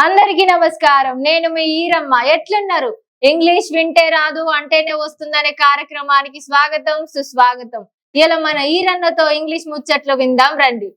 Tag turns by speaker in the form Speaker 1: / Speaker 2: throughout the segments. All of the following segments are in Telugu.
Speaker 1: అందరికీ నమస్కారం. నేను మీ ఈరమ్మ. ఎట్లున్నారు? ఇంగ్లీష్ వింటే రాదు అంటేనే వస్తుందనే కార్యక్రమానికి స్వాగతం, సుస్వాగతం. ఇలా మన ఈరన్నతో ఇంగ్లీష్ ముచ్చట్లు విందాం రండి.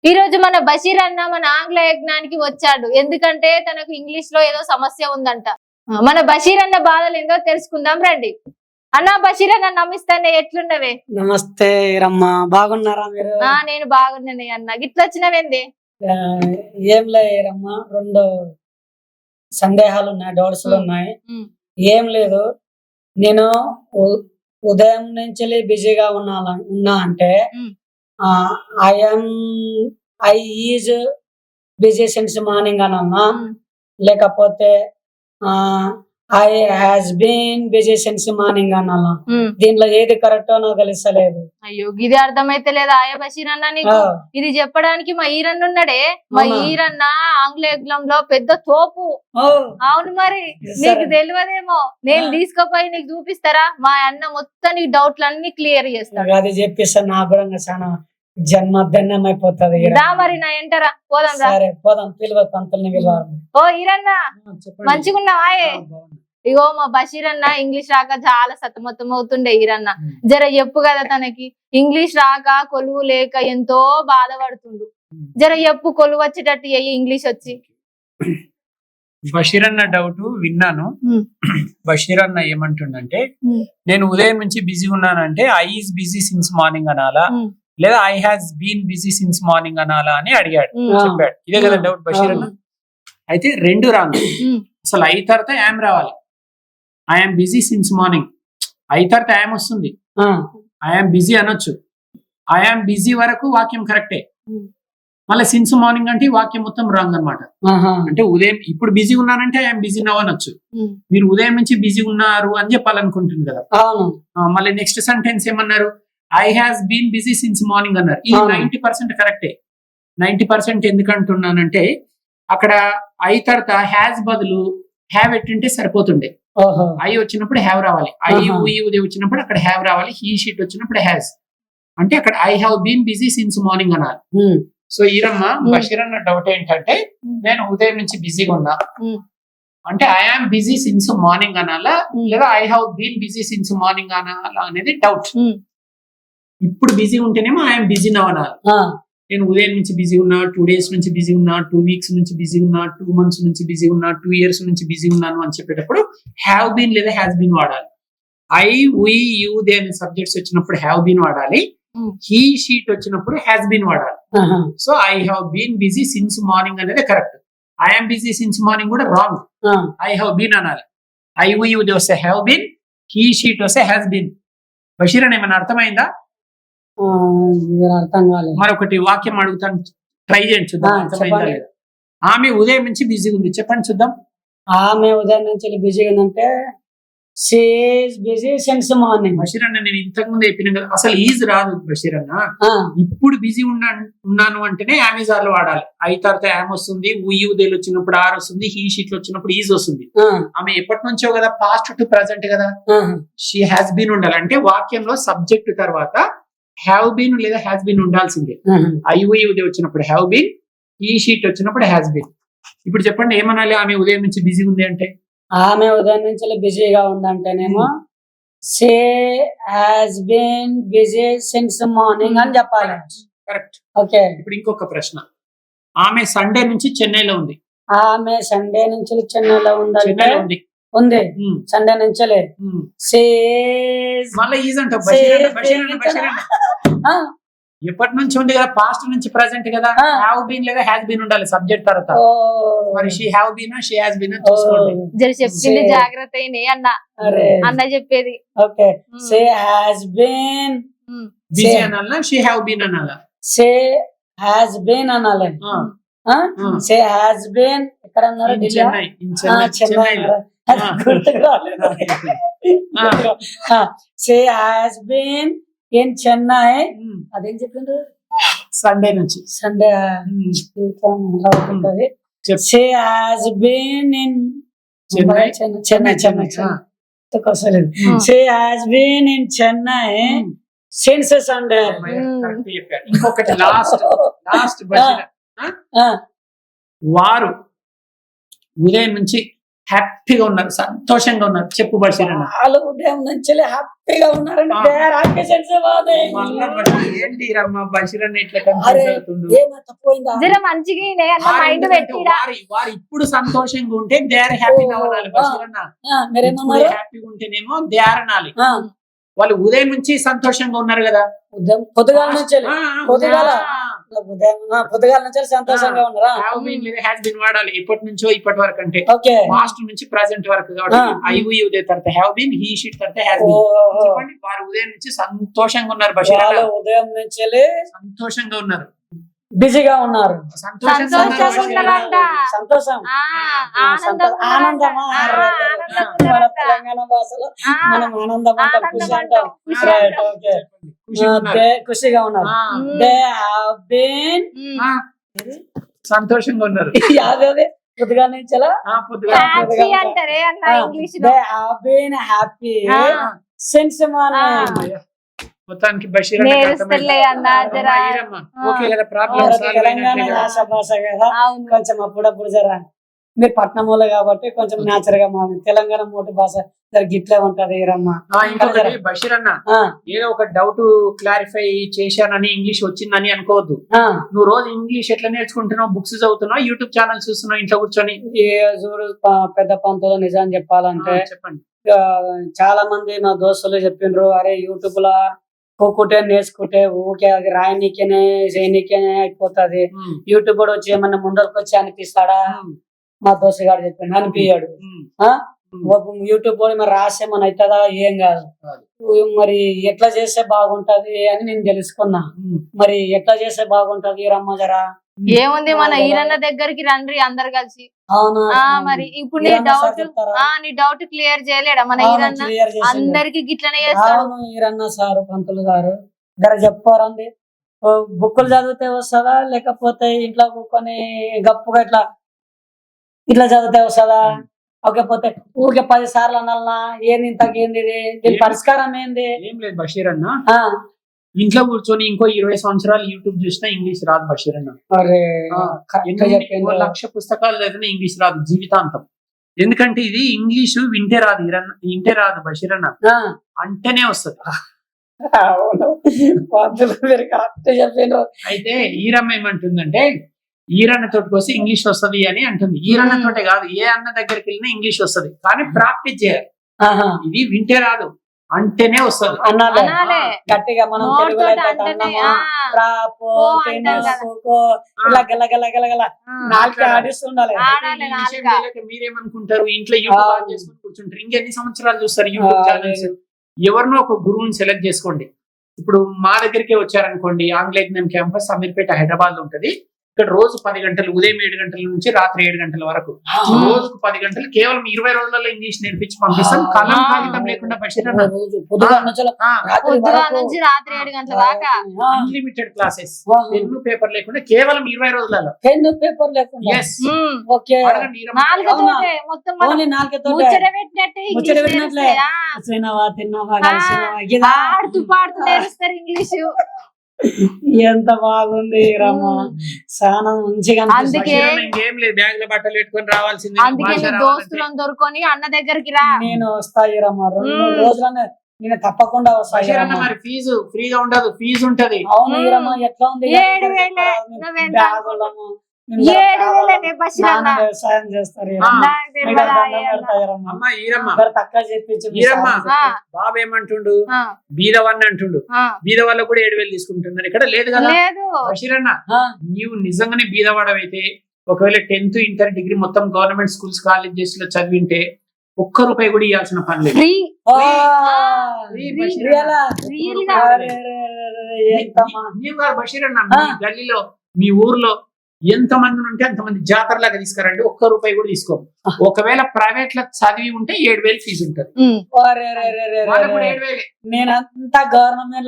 Speaker 1: ఈ రోజు మన బషీర్ అన్న మన ఆంగ్ల యజ్ఞానికి వచ్చాడు. ఎందుకంటే తనకు ఇంగ్లీష్ లో ఏదో సమస్య ఉందంట. మన బషీర్ అన్న బాధలు ఏందో తెలుసుకుందాం రండి. అన్న బషీర్ అన్న నమ్మిస్తానే, ఎట్లున్నవే?
Speaker 2: నమస్తే రమ్మ, బాగున్నారా మీరు?
Speaker 1: నేను బాగున్నానే అన్న. గిట్ల వచ్చినవేంది?
Speaker 2: ఏం లేరమ్మా, రెండు సందేహాలు ఉన్నాయి, డౌట్స్ ఉన్నాయి. ఏం లేదు, నేను ఉదయం నుంచి బిజీగా ఉన్నా అంటే I is busy since morning అనన్నా, లేకపోతే I has been busy since morning అనాలా? దీంట్లో ఏది కరెక్టో నాకు తెలుస్తలేదు.
Speaker 1: అయ్యో, ఇది అర్థమైతే లేదా ఆయ బషీర్ అన్న నీకు? ఇది చెప్పడానికి మా ఈరన్న ఉన్నాడే. మా ఈరన్న ఆంగ్లేయంలో పెద్ద తోపు. అవును, మరి నీకు తెలియదేమో. నేను తీసుకుపోయి నీకు చూపిస్తారా? మా అన్న మొత్తం నీ డౌట్లన్నీ క్లియర్ చేస్తాడు.
Speaker 2: అది చెప్పిస్తా, నాకు కూడా చాలా జన్మధన్యం అయిపోతుంది.
Speaker 1: మరి నా ఎంటరా పోదాం.
Speaker 2: సరే పోదాం, పిలువ పంతుల్ని పిలువ.
Speaker 1: ఓ ఈరన్న, మంచిగున్నావా? ఇగో మా బషీర్ అన్న ఇంగ్లీష్ రాక చాలా సతమతం అవుతుండే. ఈరన్న జర చెప్పు కదా తనకి. ఇంగ్లీష్ రాక కొలువు లేక ఎంతో బాధపడుతుండు. జర చెప్పు, కొలువు వచ్చేటట్టు అయ్యి ఇంగ్లీష్ వచ్చి.
Speaker 3: బషీర్ అన్న డౌట్ విన్నాను. బషీర్ అన్న ఏమంటుండంటే, నేను ఉదయం నుంచి బిజీ ఉన్నానంటే I is busy since morning అనాలా, లేదా I has been busy since morning అనాలా అని అడిగాడు, చెప్పాడు. ఇదే కదా డౌట్ బషీర్ అన్న. అయితే రెండు రాంగ్. అసలు ఐ తర్వాత యామ్ రావాలి. I'm busy since morning, I తర్వాత యామ్ వస్తుంది. ఐఎమ్ బిజీ అనొచ్చు. ఐఎమ్ బిజీ వరకు వాక్యం కరెక్టే. మళ్ళీ సిన్స్ మార్నింగ్ అంటే వాక్యం మొత్తం రాంగ్ అనమాట. అంటే ఉదయం ఇప్పుడు బిజీ ఉన్నానంటే ఐఎమ్ బిజీ నవ్ అనొచ్చు. మీరు ఉదయం నుంచి బిజీ ఉన్నారు అని చెప్పాలనుకుంటుంది కదా. మళ్ళీ నెక్స్ట్ సెంటెన్స్ ఏమన్నారు? I has been busy since morning అన్నారు. ఇది 90% కరెక్టే. 90% ఎందుకంటున్నానంటే, అక్కడ ఐ తర్వాత హ్యాస్ బదులు హ్యావ్ ఎట్టుంటే సరిపోతుండే. ఐ వచ్చినప్పుడు హ్యావ్ రావాలి. ఐ ఉదయం వచ్చినప్పుడు అక్కడ హ్యావ్ రావాలి. హీ షీట్ వచ్చినప్పుడు హ్యాస్. అంటే అక్కడ I have been busy since morning అన్నారు. సో ఈరమ్మ బషీర్ అన్న డౌట్ ఏంటంటే, నేను ఉదయం నుంచి బిజీగా ఉన్నా అంటే ఐఆమ్ బిజీ సిన్స్ మార్నింగ్ అనాలా, లేదా I have been busy since morning అనాలా అనేది డౌట్. ఇప్పుడు బిజీ ఉంటేనేమో ఐఎమ్ బిజీ నవ్ అనాలి. నేను ఉదయం నుంచి బిజీ ఉన్నా, 2 days నుంచి బిజీ ఉన్నా, 2 weeks నుంచి బిజీ ఉన్నా, 2 months నుంచి బిజీ ఉన్నా, 2 years నుంచి బిజీ ఉన్నాను అని చెప్పేటప్పుడు హ్యావ్ బీన్ లేదా హ్యాస్ బీన్ వాడాలి. ఐ వి యూ దే అనే సబ్జెక్ట్స్ వచ్చినప్పుడు హ్యావ్ బీన్ వాడాలి. హీ షీట్ వచ్చినప్పుడు హ్యాస్ బీన్ వాడాలి. So I have been busy since morning అనేది correct. I'm busy since morning కూడా రాంగ్. ఐ హావ్ బీన్ అనాలి. ఐ వి యూ దే వస్తే హ్యావ్ బీన్, హీ షీట్ వస్తే హ్యాస్ బీన్. బషీర్ అని ఏమైనా అర్థమైందా?
Speaker 2: అర్థం కాలేదు.
Speaker 3: మరొకటి వాక్యం అడుగుతాను, ట్రై చేయండి చూద్దాం అర్థమైందా లేదా. ఆమె ఉదయం నుంచి బిజీగా ఉంది, చెప్పండి చూద్దాం.
Speaker 2: ఆమె ఉదయం నుంచి బిజీగా ఉందంటే she is busy since morning.
Speaker 3: Basheer అన్న, నేను ఇంతకు ముందు చెప్పిన కదా, అసలు ఈజ్ రాదు బషీర్ అన్న. ఇప్పుడు బిజీ ఉన్నాను అంటేనే అమెజాన్ లో వాడాలి. ఐ తర్వాత యామ్ వస్తుంది, ఉదేలు వచ్చినప్పుడు ఆర్ వస్తుంది, హీ షీట్ వచ్చినప్పుడు ఈజ్ వస్తుంది. ఆమె ఎప్పటి నుంచో కదా, పాస్ట్ టు ప్రెసెంట్ కదా. షీ హ్యాస్ బీన్ ఉండాలి. అంటే వాక్యంలో సబ్జెక్ట్ తర్వాత హ్యావ్ బీన్ లేదా హ్యాస్ బీన్ ఉండాల్సిందే. ఐ ఉదే వచ్చినప్పుడు హ్యావ్ బీన్, ఈ షీట్ వచ్చినప్పుడు హ్యాస్ బీన్. ఇప్పుడు చెప్పండి ఏమనాలి ఆమె ఉదయం నుంచి బిజీ ఉంది అంటే?
Speaker 2: ఆమె ఉదయం నుంచి బిజీగా ఉందంటేనేమో she has been busy since morning అని చెప్పాలి.
Speaker 3: కరెక్ట్.
Speaker 2: ఓకే.
Speaker 3: ఇప్పుడు ఇంకొక ప్రశ్న. ఆమె సండే నుంచి చెన్నైలో ఉంది.
Speaker 2: ఆమె సండే నుంచి చెన్నైలో
Speaker 3: చెన్నైలో ఉంది.
Speaker 2: ఉంది సండే నుంచి.
Speaker 3: మళ్ళీ ఈజ్ అంట. ఎప్పటి నుంచి ఉంది కదా, పాస్ట్ నుంచి ప్రెసెంట్ కదా. హ్యావ్ బీన్ లేదా హ్యాస్ బీన్ ఉండాలి సబ్జెక్ట్ తర్వాత. మరి she have been, she has been చూసుకోండి.
Speaker 1: చెప్పింది జాగ్రత్త అన్న చెప్పేది.
Speaker 2: Okay. She has been
Speaker 3: busy అనాలా, షీ హ్యావ్ బీన్ అనాలా?
Speaker 2: షీ హాస్ బీన్ అనాలి. షీ హాస్ బీన్ ఎక్కడ అన్నారు? చెన్నైలో. She has been in Chennai. అదేం చెప్పిండ్రు?
Speaker 3: సండే నుంచి.
Speaker 2: Sunday. She has been in Chennai. She has been in Chennai since Sunday.
Speaker 3: ఇంకొకటి లాస్ట్ వారు ఉదయం నుంచి హ్యాపీగా ఉన్నారు, సంతోషంగా ఉన్నారు. చెప్పు బషీరన్న.
Speaker 2: వాళ్ళు ఉదయం నుంచి హ్యాపీగా ఉన్నారండి.
Speaker 3: ఆ.
Speaker 2: They are happy since morning.
Speaker 3: ఏంటి రమ్మ బషీరన్న ఇట్లా
Speaker 2: అరే
Speaker 3: కన్ఫ్యూజ్ అవుతుండు?
Speaker 2: ఏమైనా పోయిందా?
Speaker 1: జర మంచిగా ఈయనే అన్న మైండ్
Speaker 3: ఎందుకంటే
Speaker 1: పెట్టిరా.
Speaker 3: వారు ఇప్పుడు సంతోషంగా ఉంటే దే ఆర్ హ్యాపీ అనాలి బషీరన్న.
Speaker 2: మీరేమన్నారు?
Speaker 3: హ్యాపీగా ఉంటేనేమో దే ఆర్ అనాలి.
Speaker 2: ఆ,
Speaker 3: వాళ్ళు ఉదయం నుంచి సంతోషంగా ఉన్నారు కదా.
Speaker 2: ఉదయం పొద్దుగాల నుంచి పొద్దుగాల పొద్దుగాల నుంచి సంతోషంగా ఉన్నారా?
Speaker 3: హ్యాస్ బిన్ వాడాలి ఎప్పటి నుంచో ఇప్పటి వరకు అంటే
Speaker 2: ఓకే.
Speaker 3: పాస్ట్ నుంచి ప్రెసెంట్ వరకు కాబట్టి ఐ తర్వాత హ్యావ్ బీన్, హీ షిట్ తర్వాత హ్యాస్ బీన్. చెప్పండి, వారు ఉదయం నుంచి సంతోషంగా ఉన్నారు బషీరన్న.
Speaker 2: ఉదయం నుంచి
Speaker 3: సంతోషంగా ఉన్నారు,
Speaker 2: బిజీగా ఉన్నారు.
Speaker 1: సంతోషంగా ఉన్నారంట.
Speaker 2: సంతోషం
Speaker 1: ఆ, ఆనందం
Speaker 2: ఆనందమా?
Speaker 1: ఆ, ఆనందంగా
Speaker 2: మన
Speaker 1: ఉన్నారంట.
Speaker 2: తెలంగాణ భాషలో
Speaker 1: ఆ,
Speaker 2: మనం ఆనందం అంటాం,
Speaker 1: ఆనందం
Speaker 2: ఖుషి అంటాం.
Speaker 1: ఖుషి
Speaker 2: Right,
Speaker 1: అంటాం.
Speaker 2: okay.
Speaker 3: ఖుషిగా ఉన్నారు.
Speaker 2: ఖుషిగా ఉన్నారు. They have been
Speaker 3: ఆ, సంతోషంగా ఉన్నారు.
Speaker 2: యాదవ్ పొద్దుగాల నుంచి
Speaker 3: పొద్దుగా
Speaker 1: హ్యాపీ అంటారే అన్న ఇంగ్లీష్ లో.
Speaker 2: they have been happy
Speaker 1: ఆ.
Speaker 2: since morning.
Speaker 3: మొత్తానికి బషీరన్న
Speaker 1: నేరుస్తలే అన్న జరా.
Speaker 3: ఓకే కదా, ప్రాబ్లం
Speaker 2: మనకి
Speaker 3: సాల్వ్
Speaker 2: తెలంగాణ
Speaker 3: అయినట్లే కదా.
Speaker 2: యాస భాష కదా,
Speaker 1: అవును.
Speaker 2: కొంచెం అప్పుడప్పుడు జర మీరు పట్నం కాబట్టి కొంచెం న్యాచురల్ గా మా తెలంగాణ మోటి భాష జర గిట్లే ఉంటది రమ్మ.
Speaker 3: ఇంకొకటి బషీరన్న, ఏదో ఒక డౌట్ క్లారిఫై చేశానని ఇంగ్లీష్ వచ్చిందని అనుకోవద్దు. నువ్వు రోజు ఇంగ్లీష్ ఎట్లా నేర్చుకుంటున్నావు? బుక్స్ చదువుతున్నావు, యూట్యూబ్ ఛానల్ చూస్తున్నావు ఇంట్లో కూర్చొని?
Speaker 2: చూడు పెద్ద పంతులు నిజం చెప్పాలంటే
Speaker 3: చెప్పండి.
Speaker 2: చాలా మంది మా దోస్తులు చెప్పిండ్రు, అరే యూట్యూబ్ లా ఒక్కొక్కటే నేర్చుకుంటే ఊకే అది రాయనీకేనే చేయనీకేనే అయిపోతుంది, యూట్యూబ్ కూడా వచ్చి ఏమన్నా ముందరకు వచ్చి అనిపిస్తాడా? మా దోస్తు గారు చెప్పిండు, అనిపించాడు. యూట్యూబ్ కూడా మరి రాసే మన అవుతుందా? ఏం కాదు. మరి ఎట్లా చేస్తే బాగుంటది అని నేను తెలుసుకున్నా. మరి ఎట్లా చేస్తే బాగుంటది రమ్మ జరా?
Speaker 1: ఏముంది, మన ఈరన్న దగ్గరికి రండి అందరు కలిసి.
Speaker 2: అవునా?
Speaker 1: మరి ఇప్పుడు నీ డౌట్ క్లియర్ చేయలేడా మన ఈరన్న? అందరికి గిట్లనే చేస్తాడు.
Speaker 2: ఈరన్న సారు పంతులు గారు జర చెప్పారండి. బుక్కులు చదివితే వస్తుందా లేకపోతే ఇంట్లో కూర్చొని గప్పుగా ఇట్లా చదివితే వస్తుందా? ఒకపోతే ఊరికే 10 సార్లు అనాలనా? ఏంది ఇంతకేంది? దీని పరిష్కారం ఏంది?
Speaker 3: ఏం లేదు బషీరన్న, ఇంట్లో కూర్చొని ఇంకో 20 సంవత్సరాలు యూట్యూబ్ చూసినా ఇంగ్లీష్ రాదు బషీరన్న.
Speaker 2: అరే
Speaker 3: 1,00,000 పుస్తకాలు చదివినా ఇంగ్లీష్ రాదు జీవితాంతం. ఎందుకంటే ఇది ఇంగ్లీషు వింటే రాదు బషీరన్న, అంటేనే వస్తుంది. అయితే ఈరమ్మ ఏమంటుందంటే, ఈరన్న తోటి కోసం ఇంగ్లీష్ వస్తది అని అంటుంది. ఈరన్న తోటే కాదు, ఏ అన్న దగ్గరికి వెళ్ళినా ఇంగ్లీష్ వస్తది, కానీ ప్రాక్టీస్ చేయాలి. ఇది వింటే రాదు, అంటేనే వస్తుంది.
Speaker 2: అనాలే గట్టిగా మనం తెలుగులో అయితే అన్నమా, రాపో, తినసుకో, ఇలా గల గల గల గల నాలుగు ఆడిస్తుండాలి.
Speaker 3: మీరేమనుకుంటారు? ఇంట్లో యూట్యూబ్ ఆన్ చేసుకుని కూర్చుంటారు. ఇంకెన్ని సంవత్సరాలు చూస్తారు యూట్యూబ్ ఛానల్స్? ఎవరినో ఒక గురువుని సెలెక్ట్ చేసుకోండి. ఇప్పుడు మా దగ్గరికే వచ్చారనుకోండి, ఆంగ్ల విజ్ఞాన్ క్యాంపస్ అమీర్పేట హైదరాబాద్ లో ఉంటది. ఇక్కడ రోజు 10 గంటలు, ఉదయం 7 గంటల నుంచి రాత్రి 7 గంటల వరకు, రోజుకు 10 గంటలు, కేవలం 20 రోజులలో ఇంగ్లీష్ నేర్పించి పంపిస్తాం. కలం కాగితం లేకుండా బషీరన్న. అన్లిమిటెడ్ క్లాసెస్, పెన్ను పేపర్ లేకుండా కేవలం 20 రోజులలో.
Speaker 2: పెన్ను పేపర్ లేకుండా ఎంత బాగుంది రమ్మ, చాలా మంచిగా.
Speaker 3: ఇంకేం లేదు, బ్యాగ్ లో బట్టలు పెట్టుకొని రావాల్సింది.
Speaker 1: దోస్తులను దొరుకుని అన్న దగ్గరికి రా.
Speaker 2: నేను వస్తాయి రమ్మ, 2 రోజులనే నేను తప్పకుండా వస్తాయి.
Speaker 3: మరి ఫీజు ఫ్రీగా ఉండదు, ఫీజు ఉంటది.
Speaker 2: అవును ఈరమ్మ, ఎట్లా ఉంది?
Speaker 1: 7,000
Speaker 2: వ్యవసాయం చేస్తారు. తక్కువ చెప్పించు.
Speaker 3: బాబు ఏమంటుండు? బీదవాన్ని అంటుండు. బీద వాళ్ళకు కూడా 7,000 తీసుకుంటున్నారు. ఇక్కడ లేదు కదా బషీరన్న. నీవు నిజంగానే బీదవాడవైతే, ఒకవేళ 10th, ఇంటర్, డిగ్రీ మొత్తం గవర్నమెంట్ స్కూల్స్, కాలేజెస్ లో చదివింటే ₹1 కూడా ఇవ్వాల్సిన పని లేదు. బషీరన్న, మీ గల్లీలో, మీ ఊర్లో ఎంత మంది ఉంటే అంతమంది జాతరలాగా తీసుకురండి, ₹1 కూడా తీసుకో. ఒకవేళ ప్రైవేట్ లో చదివి ఉంటే 7,000 ఫీజు ఉంటది.
Speaker 2: నేనంతా గవర్నమెంట్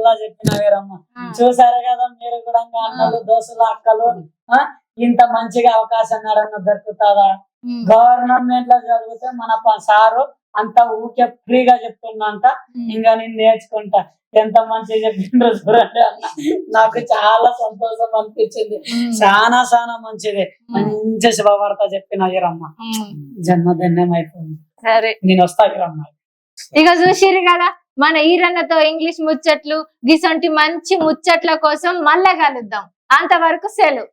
Speaker 2: లో చెప్పినవేరమ్మ. చూసారు కదా మీరు కూడా, అన్నలు, దోస్తులు, అక్కలు, ఇంత మంచిగా అవకాశం నడన్న దొరుకుతుందా? గవర్నమెంట్ లో చదివితే మన సారు అంత ఊకే ఫ్రీగా చెప్తున్నంట. ఇంకా నేను నేర్చుకుంటా. ఎంత మంచిగా చెప్పిండ్రు చూడండి అన్న. నాకు చాలా సంతోషం అనిపించింది. చాలా చాలా మంచిది. మంచి శుభవార్త చెప్పిన ఈరమ్మ. జన్మధన్యం అయిపోయింది.
Speaker 1: సరే
Speaker 2: నేను వస్తా ఈరమ్మ.
Speaker 1: ఇక చూసిరు కదా మన ఈరన్నతో ఇంగ్లీష్ ముచ్చట్లు గిసంటి మంచి ముచ్చట్ల కోసం మళ్ళా కలుద్దాం. అంతవరకు సెలవు.